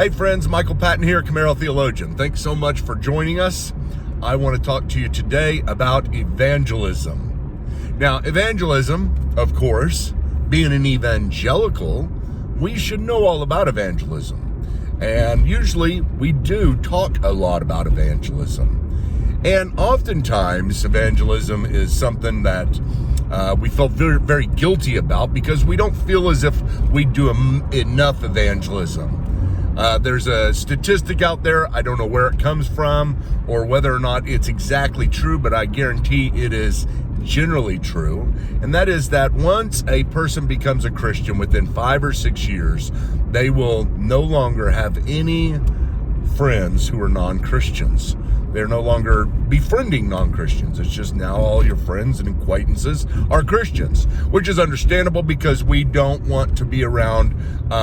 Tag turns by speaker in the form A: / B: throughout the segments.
A: Hey friends, Michael Patton here, Camaro Theologian. Thanks so much for joining us. I want to talk to you today about evangelism. Now, evangelism, of course, being an evangelical, we should know all about evangelism. And usually we do talk a lot about evangelism. And oftentimes evangelism is something that we feel very, very guilty about because we don't feel as if we do enough evangelism. There's a statistic out there, I don't know where it comes from or whether or not it's exactly true, but I guarantee it is generally true. And that is that once a person becomes a Christian within 5 or 6 years, they will no longer have any friends who are non-Christians. They're no longer befriending non-Christians. It's just now all your friends and acquaintances are Christians, which is understandable because we don't want to be around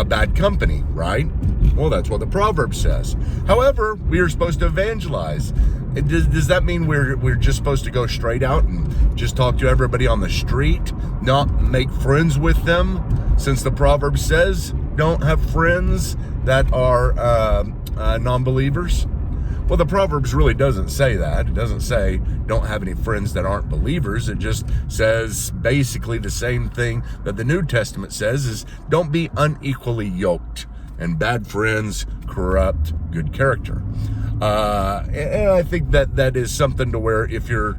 A: bad company, right? Well, that's what the proverb says. However, we are supposed to evangelize. Does that mean we're just supposed to go straight out and just talk to everybody on the street, not make friends with them? Since the proverb says, don't have friends that are non-believers. Well, the Proverbs really doesn't say that. It doesn't say don't have any friends that aren't believers. It just says basically the same thing that the New Testament says is don't be unequally yoked. And bad friends corrupt good character. And I think that is something to where if you're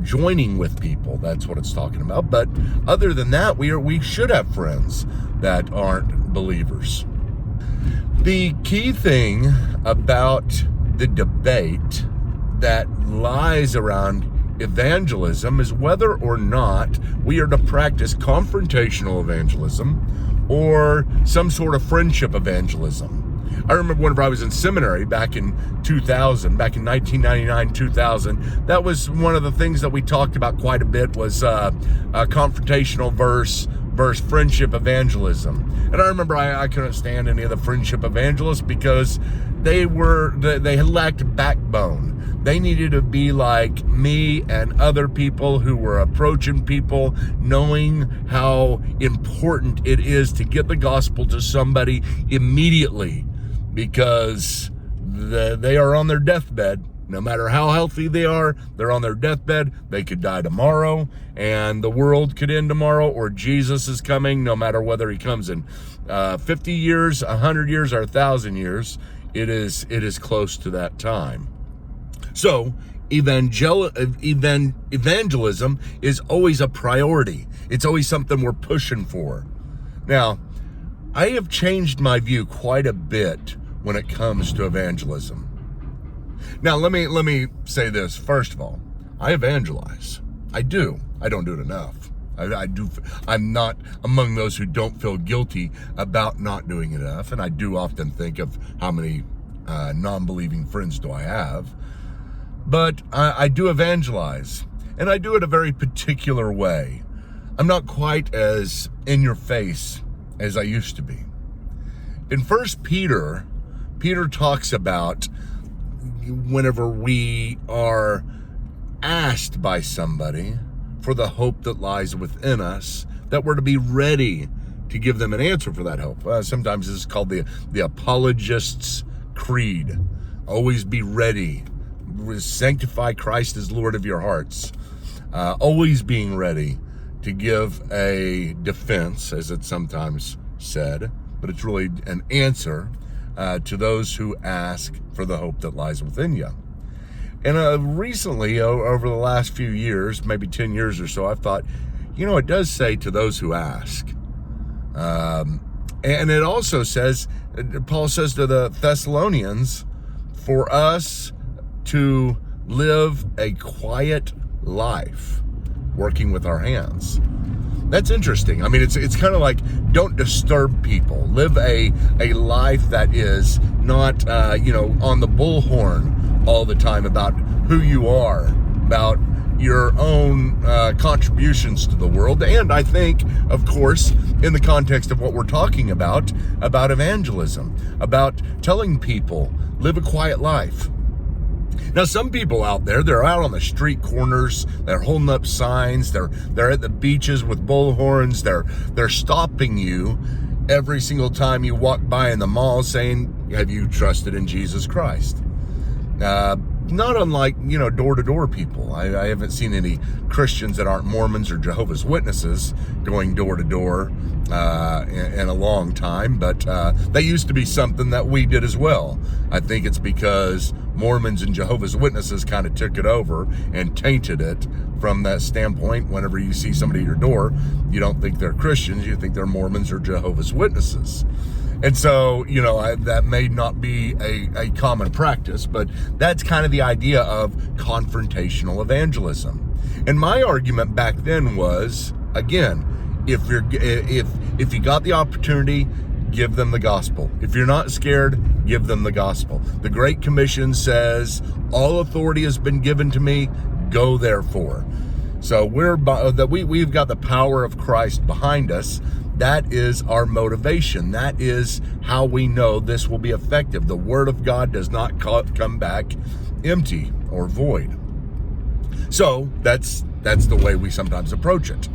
A: joining with people, that's what it's talking about. But other than that, we should have friends that aren't believers. The key thing about the debate that lies around evangelism is whether or not we are to practice confrontational evangelism or some sort of friendship evangelism. I remember whenever I was in seminary back in 2000, back in 1999, 2000, that was one of the things that we talked about quite a bit was confrontational versus friendship evangelism. And I remember I couldn't stand any of the friendship evangelists because they lacked backbone. They needed to be like me and other people who were approaching people, knowing how important it is to get the gospel to somebody immediately because they are on their deathbed. No matter how healthy they are, they're on their deathbed. They could die tomorrow and the world could end tomorrow, or Jesus is coming, no matter whether he comes in 50 years, 100 years, or 1,000 years. It is close to that time. So evangelism is always a priority. It's always something we're pushing for. Now, I have changed my view quite a bit when it comes to evangelism. Now, let me say this. First of all, I evangelize. I do. I don't do it enough. I do. I'm not among those who don't feel guilty about not doing it enough. And I do often think of how many non-believing friends do I have. But I do evangelize. And I do it a very particular way. I'm not quite as in your face as I used to be. In 1 Peter, Peter talks about whenever we are asked by somebody for the hope that lies within us, that we're to be ready to give them an answer for that hope. Sometimes this is called the apologist's creed. Always be ready. Sanctify Christ as Lord of your hearts. Always being ready to give a defense, as it's sometimes said, but it's really an answer to those who ask for the hope that lies within you. And recently, over the last few years, maybe 10 years or so, I've thought, it does say to those who ask. And it also says, Paul says to the Thessalonians, for us to live a quiet life, working with our hands. That's interesting. I mean, it's kind of like don't disturb people. Live a life that is not, on the bullhorn all the time about who you are, about your own contributions to the world. And I think, of course, in the context of what we're talking about evangelism, about telling people, live a quiet life. Now, some people out there, they're out on the street corners, they're holding up signs, they're at the beaches with bullhorns, they're stopping you every single time you walk by in the mall saying, have you trusted in Jesus Christ? Not unlike, door-to-door people. I haven't seen any Christians that aren't Mormons or Jehovah's Witnesses going door-to-door in a long time, but that used to be something that we did as well. I think it's because Mormons and Jehovah's Witnesses kind of took it over and tainted it from that standpoint. Whenever you see somebody at your door, you don't think they're Christians, you think they're Mormons or Jehovah's Witnesses. And so, that may not be a common practice, but that's kind of the idea of confrontational evangelism. And my argument back then was, again, if you got the opportunity, give them the gospel. If you're not scared, give them the gospel. The Great Commission says, all authority has been given to me, go therefore. So we've got the power of Christ behind us. That is our motivation. That is how we know this will be effective. The Word of God does not come back empty or void. So that's the way we sometimes approach it.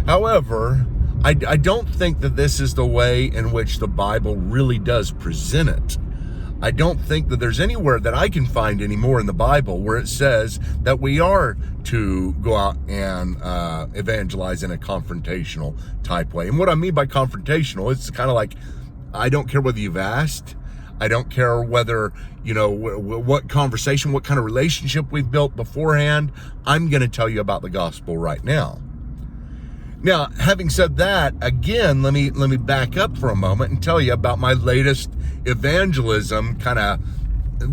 A: However, I don't think that this is the way in which the Bible really does present it. I don't think that there's anywhere that I can find anymore in the Bible where it says that we are to go out and evangelize in a confrontational type way. And what I mean by confrontational, it's kind of like, I don't care whether you've asked. I don't care whether, what conversation, what kind of relationship we've built beforehand. I'm going to tell you about the gospel right now. Now, having said that, again, let me back up for a moment and tell you about my latest evangelism, kind of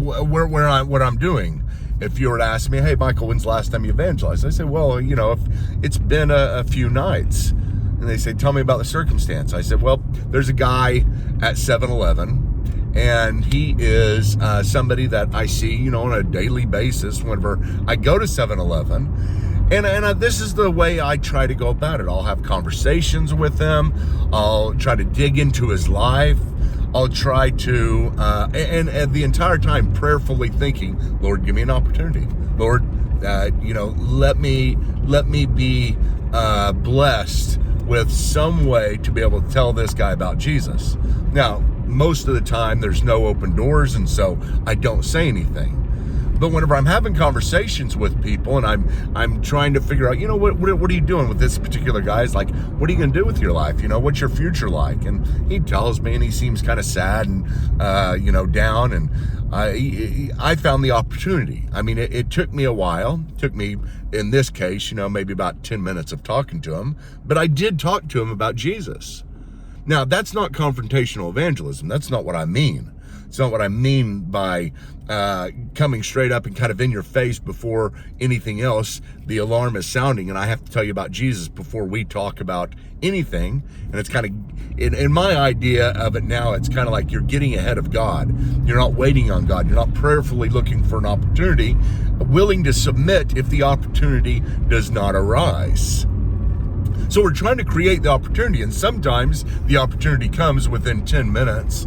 A: what I'm doing. If you were to ask me, hey, Michael, when's the last time you evangelized? I say, well, if it's been a few nights. And they say, tell me about the circumstance. I said, well, there's a guy at 7-Eleven, and he is somebody that I see, on a daily basis whenever I go to 7-Eleven. And this is the way I try to go about it. I'll have conversations with him. I'll try to dig into his life. I'll try to, and the entire time prayerfully thinking, Lord, give me an opportunity. Lord, let me be blessed with some way to be able to tell this guy about Jesus. Now, most of the time there's no open doors, and so I don't say anything. But whenever I'm having conversations with people and I'm trying to figure out, what are you doing with this particular guy? It's like, what are you going to do with your life? What's your future like? And he tells me, and he seems kind of sad and, down. And I found the opportunity. I mean, it took me a while. It took me, in this case, maybe about 10 minutes of talking to him. But I did talk to him about Jesus. Now, that's not confrontational evangelism. That's not what I mean. It's not what I mean by coming straight up and kind of in your face before anything else. The alarm is sounding, and I have to tell you about Jesus before we talk about anything. And it's kind of, in my idea of it now, it's kind of like you're getting ahead of God. You're not waiting on God. You're not prayerfully looking for an opportunity, willing to submit if the opportunity does not arise. So we're trying to create the opportunity, and sometimes the opportunity comes within 10 minutes.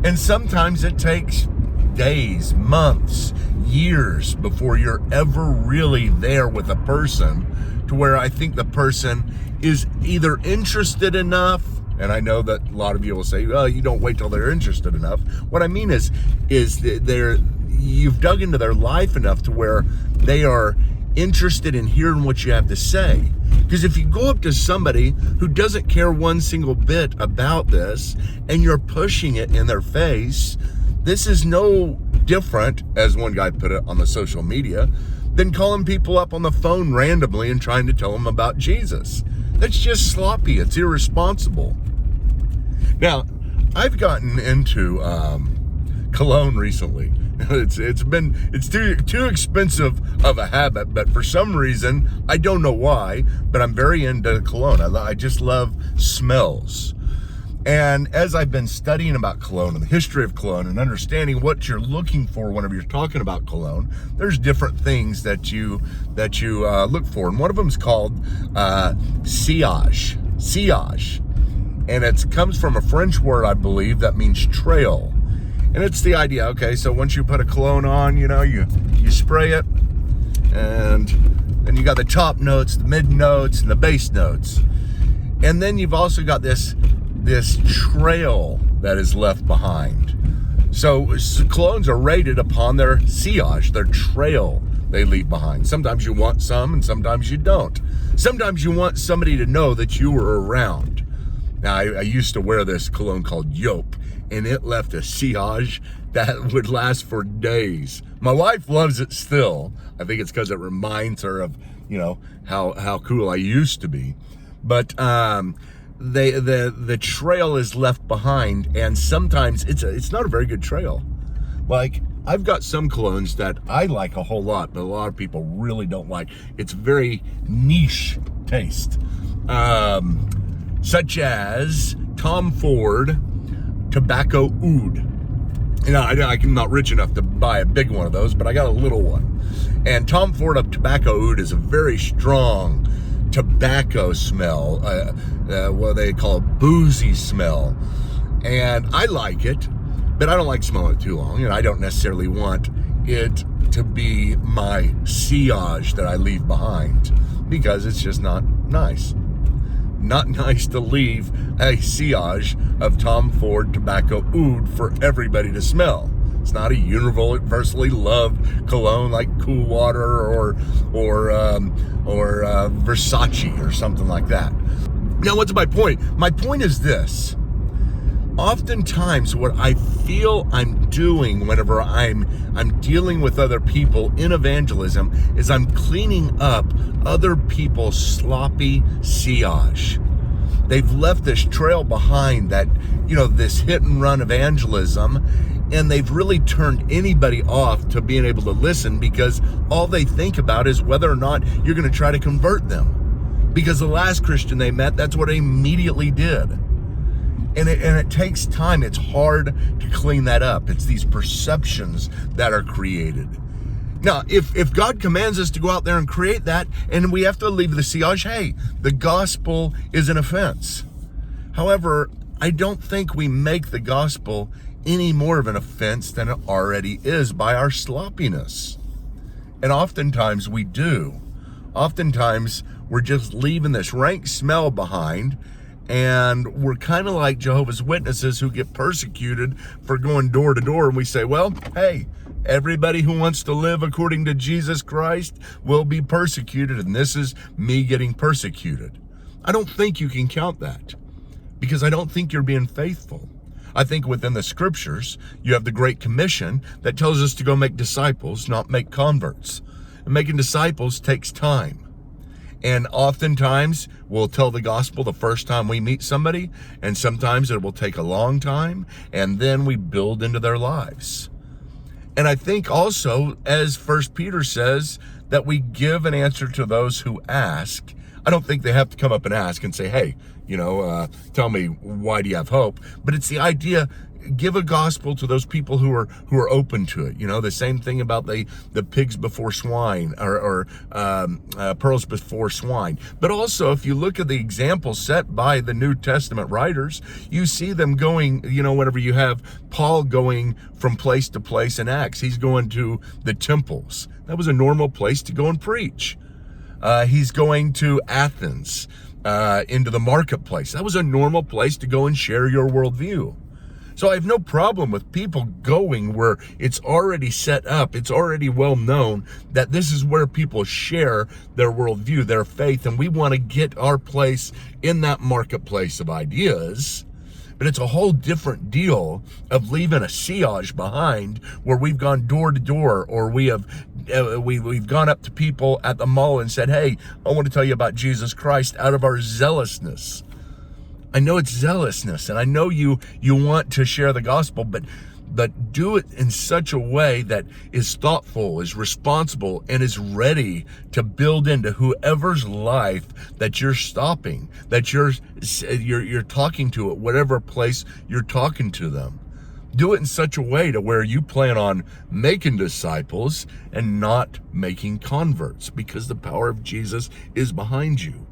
A: And sometimes it takes days, months, years before you're ever really there with a person to where I think the person is either interested enough, and I know that a lot of you will say, well, you don't wait till they're interested enough. What I mean is you've dug into their life enough to where they are interested in hearing what you have to say. Because if you go up to somebody who doesn't care one single bit about this and you're pushing it in their face, this is no different, as one guy put it on the social media, than calling people up on the phone randomly and trying to tell them about Jesus. That's just sloppy. It's irresponsible. Now, I've gotten into cologne recently. It's too expensive of a habit, but for some reason, I don't know why, but I'm very into cologne. I just love smells. And as I've been studying about cologne and the history of cologne and understanding what you're looking for whenever you're talking about cologne, there's different things that you look for. And one of them is called sillage. Sillage. And it comes from a French word, I believe, that means trail. And it's the idea, okay, so once you put a cologne on, you spray it, and then you got the top notes, the mid notes, and the base notes. And then you've also got this this trail that is left behind. So colognes are rated upon their sillage, their trail they leave behind. Sometimes you want some and sometimes you don't. Sometimes you want somebody to know that you were around. Now, I used to wear this cologne called Yope, and it left a sillage that would last for days. My wife loves it still. I think it's because it reminds her of, how cool I used to be. But the trail is left behind, and sometimes it's not a very good trail. Like, I've got some colognes that I like a whole lot, but a lot of people really don't like. It's very niche taste. Such as Tom Ford Tobacco Oud. I'm not rich enough to buy a big one of those, but I got a little one. And Tom Ford Tobacco Oud is a very strong tobacco smell, what they call a boozy smell. And I like it, but I don't like smelling it too long, and I don't necessarily want it to be my sillage that I leave behind, because it's just not nice. Not nice to leave a sillage of Tom Ford Tobacco Oud for everybody to smell. It's not a universally loved cologne like Cool Water or Versace or something like that. Now, what's my point? My point is this. Oftentimes, what I feel I'm doing whenever I'm dealing with other people in evangelism is I'm cleaning up other people's sloppy sillage. They've left this trail behind that, this hit and run evangelism, and they've really turned anybody off to being able to listen, because all they think about is whether or not you're going to try to convert them. Because the last Christian they met, that's what they immediately did. And it takes time. It's hard to clean that up. It's these perceptions that are created. Now, if God commands us to go out there and create that, and we have to leave the sillage, hey, the gospel is an offense. However, I don't think we make the gospel any more of an offense than it already is by our sloppiness. And oftentimes we do. Oftentimes we're just leaving this rank smell behind, and we're kind of like Jehovah's Witnesses who get persecuted for going door to door. And we say, well, hey, everybody who wants to live according to Jesus Christ will be persecuted. And this is me getting persecuted. I don't think you can count that, because I don't think you're being faithful. I think within the scriptures, you have the Great Commission that tells us to go make disciples, not make converts. And making disciples takes time. And oftentimes, we'll tell the gospel the first time we meet somebody, and sometimes it will take a long time, and then we build into their lives. And I think also, as 1 Peter says, that we give an answer to those who ask. I don't think they have to come up and ask and say, hey, tell me, why do you have hope? But it's the idea, give a gospel to those people who are open to it. The same thing about the pigs before swine, or pearls before swine. But also, if you look at the example set by the New Testament writers, you see them going, whenever you have Paul going from place to place in Acts, he's going to the temples. That was a normal place to go and preach. He's going to Athens, into the marketplace. That was a normal place to go and share your worldview. So I have no problem with people going where it's already set up. It's already well known that this is where people share their worldview, their faith, and we want to get our place in that marketplace of ideas. But it's a whole different deal of leaving a sillage behind where we've gone door to door, or we've gone up to people at the mall and said, hey, I want to tell you about Jesus Christ, out of our zealousness. I know it's zealousness, and I know you want to share the gospel, but do it in such a way that is thoughtful, is responsible, and is ready to build into whoever's life that you're stopping, that you're talking to at whatever place you're talking to them. Do it in such a way to where you plan on making disciples and not making converts, because the power of Jesus is behind you.